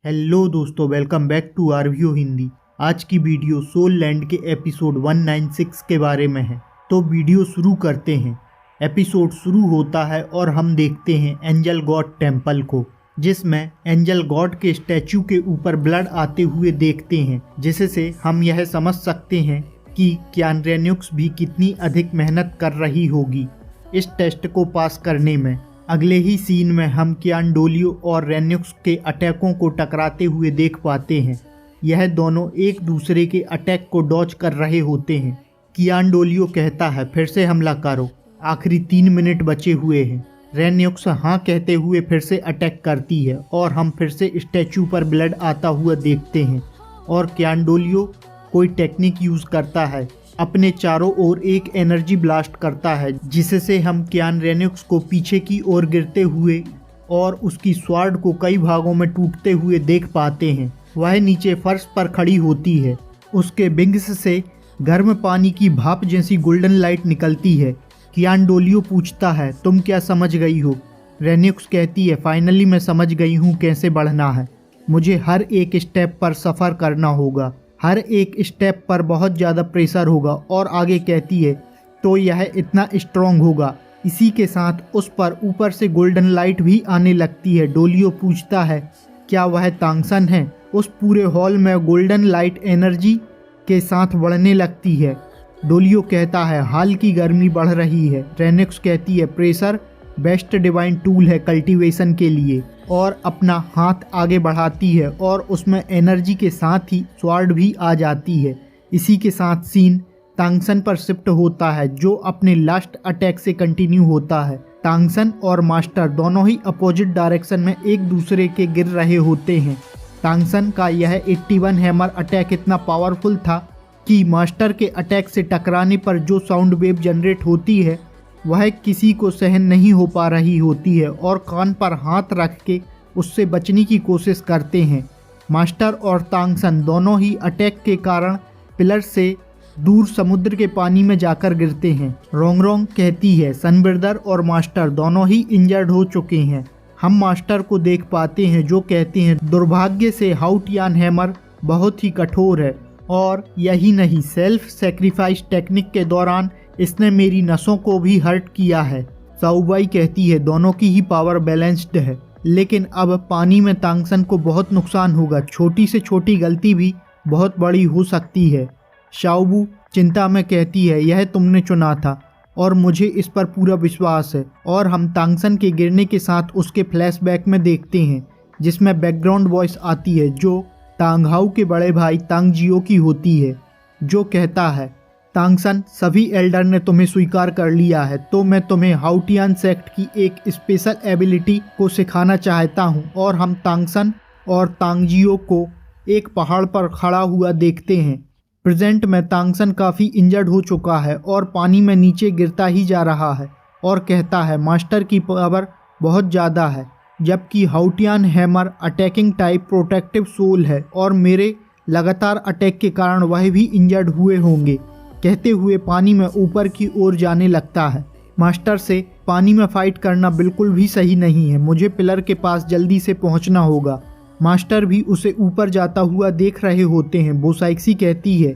Hello दोस्तों, welcome back to आरवीओ Hindi. आज की वीडियो सोल लैंड के एपिसोड 196 के बारे में है। तो वीडियो शुरू करते हैं। एपिसोड शुरू होता है और हम देखते हैं एंजल गॉड टेम्पल को, जिसमें एंजल गॉड के स्टैचू के ऊपर ब्लड आते हुए देखते हैं, जिससे हम यह समझ सकते हैं कि कियान रेन्युक्स भी कितनी अधिक मेहनत कर रही होगी इस टेस्ट को पास करने में। अगले ही सीन में हम कियान डोलियो और रेन्युक्स के अटैकों को टकराते हुए देख पाते हैं। यह दोनों एक दूसरे के अटैक को डॉज कर रहे होते हैं। कियान डोलियो कहता है, फिर से हमला करो, आखिरी 3 मिनट बचे हुए हैं। रेन्युक्स हाँ कहते हुए फिर से अटैक करती है और हम फिर से स्टैचू पर ब्लड आता हुआ देखते हैं और कियान डोलियो कोई टेक्निक यूज़ करता है, अपने चारों ओर एक एनर्जी ब्लास्ट करता है, जिससे हम कियान रेन्युक्स को पीछे की ओर गिरते हुए और उसकी स्वार्ड को कई भागों में टूटते हुए देख पाते हैं। वह नीचे फर्श पर खड़ी होती है। उसके विंग्स से गर्म पानी की भाप जैसी गोल्डन लाइट निकलती है। कियान डोलियो पूछता है, तुम क्या समझ गई हो? रेन्युक्स कहती है, फाइनली मैं समझ गई हूँ कैसे बढ़ना है। मुझे हर एक स्टेप पर सफ़र करना होगा, हर एक स्टेप पर बहुत ज़्यादा प्रेशर होगा। और आगे कहती है, तो यह इतना स्ट्रॉन्ग होगा। इसी के साथ उस पर ऊपर से गोल्डन लाइट भी आने लगती है। डोलियो पूछता है, क्या वह तांगसन है? उस पूरे हॉल में गोल्डन लाइट एनर्जी के साथ बढ़ने लगती है। डोलियो कहता है, हाल की गर्मी बढ़ रही है। रेन्युक्स कहती है, प्रेशर बेस्ट डिवाइन टूल है कल्टीवेशन के लिए, और अपना हाथ आगे बढ़ाती है और उसमें एनर्जी के साथ ही स्वार्ड भी आ जाती है। इसी के साथ सीन तांगसन पर शिफ्ट होता है, जो अपने लास्ट अटैक से कंटिन्यू होता है। तांगसन और मास्टर दोनों ही अपोजिट डायरेक्शन में एक दूसरे के गिर रहे होते हैं। तांगसन का यह 81 हैमर अटैक इतना पावरफुल था कि मास्टर के अटैक से टकराने पर जो साउंड वेव जनरेट होती है वह किसी को सहन नहीं हो पा रही होती है और कान पर हाथ रख के उससे बचने की कोशिश करते हैं। मास्टर और तांगसन दोनों ही अटैक के कारण पिलर से दूर समुद्र के पानी में जाकर गिरते हैं। रोंगरोंग कहती है, सन ब्रदर और मास्टर दोनों ही इंजर्ड हो चुके हैं। हम मास्टर को देख पाते हैं जो कहते हैं, दुर्भाग्य से हाउटियान हैमर बहुत ही कठोर है और यही नहीं, सेल्फ सेक्रीफाइस टेक्निक के दौरान इसने मेरी नसों को भी हर्ट किया है। साउबाई कहती है, दोनों की ही पावर बैलेंस्ड है, लेकिन अब पानी में तांगसन को बहुत नुकसान होगा। छोटी से छोटी गलती भी बहुत बड़ी हो सकती है। शाओबू चिंता में कहती है, यह तुमने चुना था और मुझे इस पर पूरा विश्वास है। और हम तांगसन के गिरने के साथ उसके फ्लैशबैक में देखते हैं, जिसमें बैकग्राउंड वॉइस आती है जो तांगहाउ के बड़े भाई तांगजियो की होती है, जो कहता है, तांगसन, सभी एल्डर ने तुम्हें स्वीकार कर लिया है, तो मैं तुम्हें हाउटियान सेक्ट की एक स्पेशल एबिलिटी को सिखाना चाहता हूँ। और हम तांगसन और तांगजियो को एक पहाड़ पर खड़ा हुआ देखते हैं। प्रेजेंट में तांगसन काफ़ी इंजर्ड हो चुका है और पानी में नीचे गिरता ही जा रहा है और कहता है, मास्टर की पावर बहुत ज़्यादा है, जबकि हाउटियान hammer attacking type protective soul है और मेरे लगातार अटैक के कारण वह भी इंजर्ड हुए होंगे। कहते हुए पानी में ऊपर की ओर जाने लगता है। मास्टर से पानी में फाइट करना बिल्कुल भी सही नहीं है, मुझे पिलर के पास जल्दी से पहुंचना होगा। मास्टर भी उसे ऊपर जाता हुआ देख रहे होते हैं। बोसाइक्सी कहती है,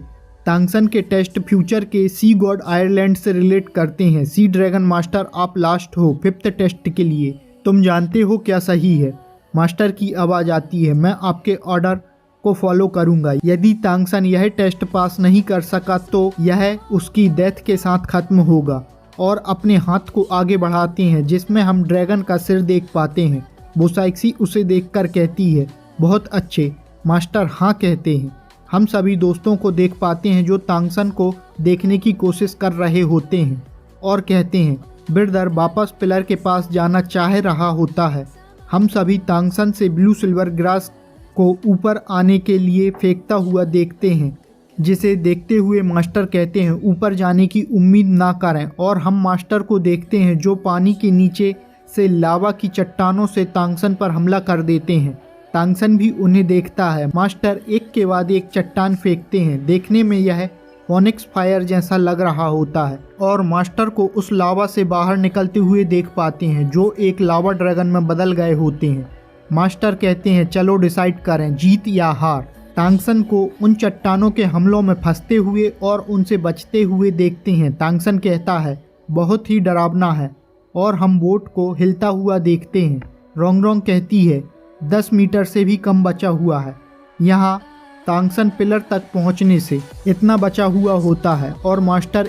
तांगसन के टेस्ट फ्यूचर के सी गॉड आयरलैंड से रिलेट करते हैं। सी ड्रैगन मास्टर, आप लास्ट हो 5th टेस्ट के लिए, तुम जानते हो क्या सही है? मास्टर की आवाज़ आती है, मैं आपके ऑर्डर को फॉलो करूंगा। यदि तांगसन यह टेस्ट पास नहीं कर सका तो यह उसकी डेथ के साथ खत्म होगा। और अपने हाथ को आगे बढ़ाते हैं, जिसमें हम ड्रैगन का सिर देख पाते हैं। बोसाइक्सी उसे देखकर कहती है, बहुत अच्छे। मास्टर हाँ कहते हैं। हम सभी दोस्तों को देख पाते हैं जो तांगसन को देखने की कोशिश कर रहे होते हैं और कहते हैं, ब्रदर वापस पिलर के पास जाना चाह रहा होता है। हम सभी तांगसन से ब्लू सिल्वर ग्रास को ऊपर आने के लिए फेंकता हुआ देखते हैं, जिसे देखते हुए मास्टर कहते हैं, ऊपर जाने की उम्मीद ना करें। और हम मास्टर को देखते हैं जो पानी के नीचे से लावा की चट्टानों से तांगसन पर हमला कर देते हैं। तांगसन भी उन्हें देखता है। मास्टर एक के बाद एक चट्टान फेंकते हैं। देखने में यह फोनिक्स फायर जैसा लग रहा होता है और मास्टर को उस लावा से बाहर निकलते हुए देख पाते हैं, जो एक लावा ड्रैगन में बदल गए होते हैं। मास्टर कहते हैं चलो डिसाइड करें जीत या हार। तांगसन को उन चट्टानों के हमलों में फंसते हुए और उनसे बचते हुए देखते हैं। तांगसन कहता है बहुत ही डरावना है और हम बोट को हिलता हुआ देखते हैं। रोंगरोंग कहती है 10 मीटर से भी कम बचा हुआ है। यहाँ तांगसन पिलर तक पहुँचने से इतना बचा हुआ होता है और मास्टर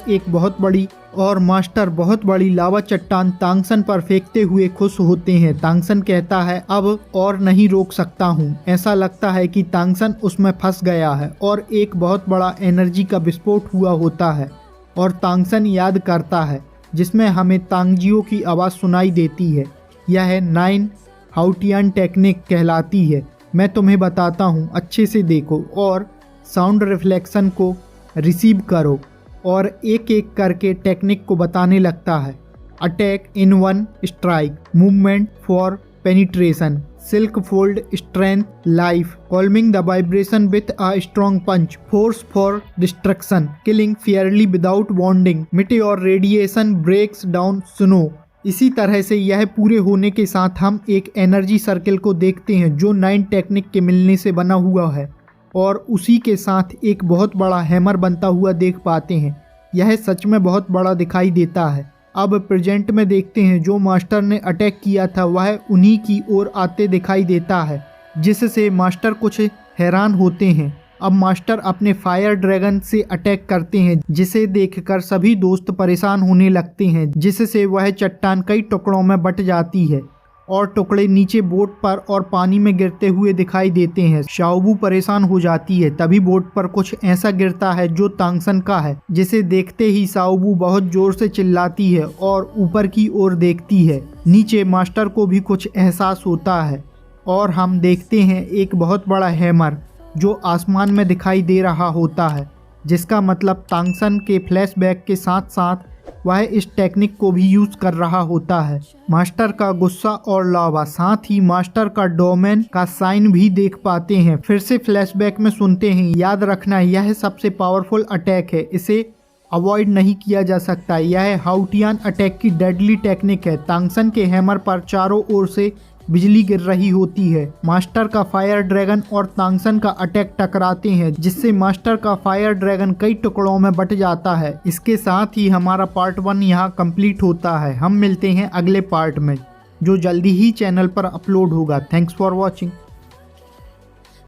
बहुत बड़ी लावा चट्टान तांगसन पर फेंकते हुए खुश होते हैं। तांगसन कहता है अब और नहीं रोक सकता हूँ। ऐसा लगता है कि तांगसन उसमें फंस गया है और एक बहुत बड़ा एनर्जी का विस्फोट हुआ होता है और तांगसन याद करता है जिसमें हमें तांगजियो की आवाज़ सुनाई देती है। यह 9 हाउटियन टेक्निक कहलाती है। मैं तुम्हें बताता हूँ, अच्छे से देखो और साउंड रिफ्लेक्शन को रिसीव करो। और एक एक करके टेक्निक को बताने लगता है। Attack in 1 strike, movement for penetration, silk fold, strength, life, calming the vibration with a strong punch, force for destruction, killing fairly without bonding, meteor radiation, breaks down snow. इसी तरह से यह पूरे होने के साथ हम एक एनर्जी सर्कल को देखते हैं जो 9 टेक्निक के मिलने से बना हुआ है और उसी के साथ एक बहुत बड़ा हैमर बनता हुआ देख पाते हैं। यह सच में बहुत बड़ा दिखाई देता है। अब प्रेजेंट में देखते हैं जो मास्टर ने अटैक किया था वह उन्हीं की ओर आते दिखाई देता है, जिससे मास्टर कुछ हैरान होते हैं। अब मास्टर अपने फायर ड्रैगन से अटैक करते हैं, जिसे देखकर सभी दोस्त परेशान होने लगते हैं, जिससे वह चट्टान कई टुकड़ों में बट जाती है और टुकड़े नीचे बोट पर और पानी में गिरते हुए दिखाई देते हैं। शाओबू परेशान हो जाती है। तभी बोट पर कुछ ऐसा गिरता है जो तांगसन का है, जिसे देखते ही शाओबू बहुत जोर से चिल्लाती है और ऊपर की ओर देखती है। नीचे मास्टर को भी कुछ एहसास होता है और हम देखते हैं एक बहुत बड़ा हैमर जो आसमान में दिखाई दे रहा होता है, जिसका मतलब तांगसन के फ्लैशबैक के साथ साथ वह इस टेक्निक को भी यूज कर रहा होता है। मास्टर का गुस्सा और लावा, साथ ही मास्टर का डोमेन का साइन भी देख पाते हैं। फिर से फ्लैशबैक में सुनते हैं, याद रखना यह सबसे पावरफुल अटैक है, इसे अवॉइड नहीं किया जा सकता। यह हाउटियन अटैक की डेडली टेक्निक है। तांगसन के हैमर पर चारों ओर से बिजली गिर रही होती है। मास्टर का फायर ड्रैगन और तांगसन का अटैक टकराते हैं, जिससे मास्टर का फायर ड्रैगन कई टुकड़ों में बट जाता है। इसके साथ ही हमारा पार्ट 1 यहाँ कंप्लीट होता है। हम मिलते हैं अगले पार्ट में, जो जल्दी ही चैनल पर अपलोड होगा। Thanks for watching.